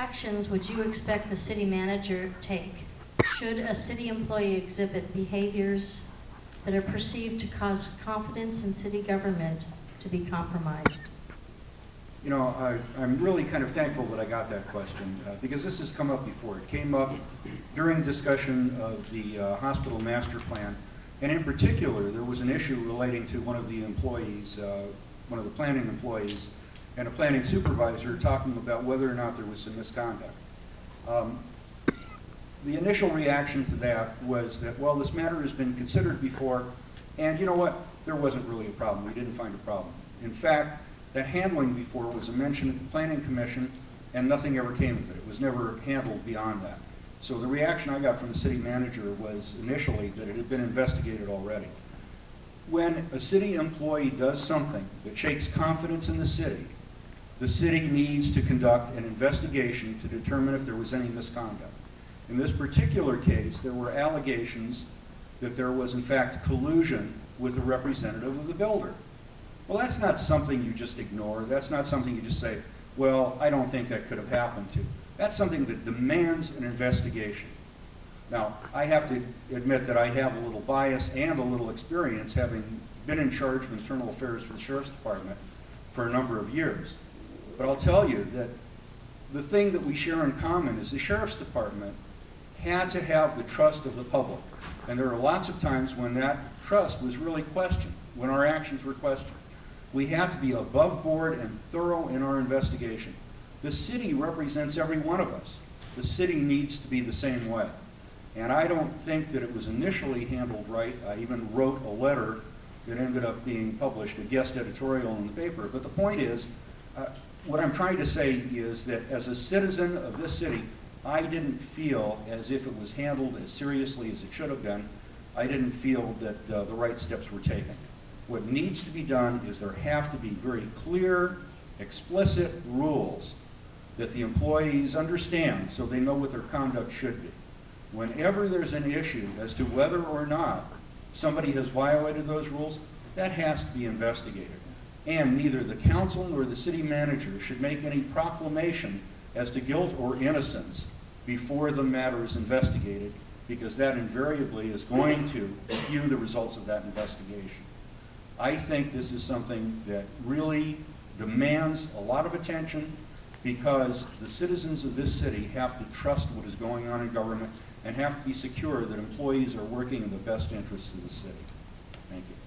actions would you expect the city manager to take should a city employee exhibit behaviors that are perceived to cause confidence in city government to be compromised? You know, I'm really kind of thankful that I got that question because this has come up before. It came up during discussion of the hospital master plan, and in particular, there was an issue relating to one of the employees, one of the planning employees, and a planning supervisor talking about whether or not there was some misconduct. The initial reaction to that was that, well, this matter has been considered before, and you know what? There wasn't really a problem. We didn't find a problem. In fact, that handling before was a mention at the Planning Commission, and nothing ever came of it. It was never handled beyond that. So the reaction I got from the city manager was initially that it had been investigated already. When a city employee does something that shakes confidence in the city needs to conduct an investigation to determine if there was any misconduct. In this particular case, there were allegations that there was in fact collusion with a representative of the builder. Well, that's not something you just ignore. That's not something you just say, well, I don't think that could have happened to. That's something that demands an investigation. Now, I have to admit that I have a little bias and a little experience having been in charge of internal affairs for the Sheriff's Department for a number of years. But I'll tell you that the thing that we share in common is the Sheriff's Department had to have the trust of the public. And there are lots of times when that trust was really questioned, when our actions were questioned. We have to be above board and thorough in our investigation. The city represents every one of us. The city needs to be the same way. And I don't think that it was initially handled right. I even wrote a letter that ended up being published, a guest editorial in the paper. But the point is, what I'm trying to say is that as a citizen of this city, I didn't feel as if it was handled as seriously as it should have been. I didn't feel that the right steps were taken. What needs to be done is there have to be very clear, explicit rules that the employees understand so they know what their conduct should be. Whenever there's an issue as to whether or not somebody has violated those rules, that has to be investigated. And neither the council nor the city manager should make any proclamation as to guilt or innocence before the matter is investigated, because that invariably is going to skew the results of that investigation. I think this is something that really demands a lot of attention because the citizens of this city have to trust what is going on in government and have to be secure that employees are working in the best interests of the city. Thank you.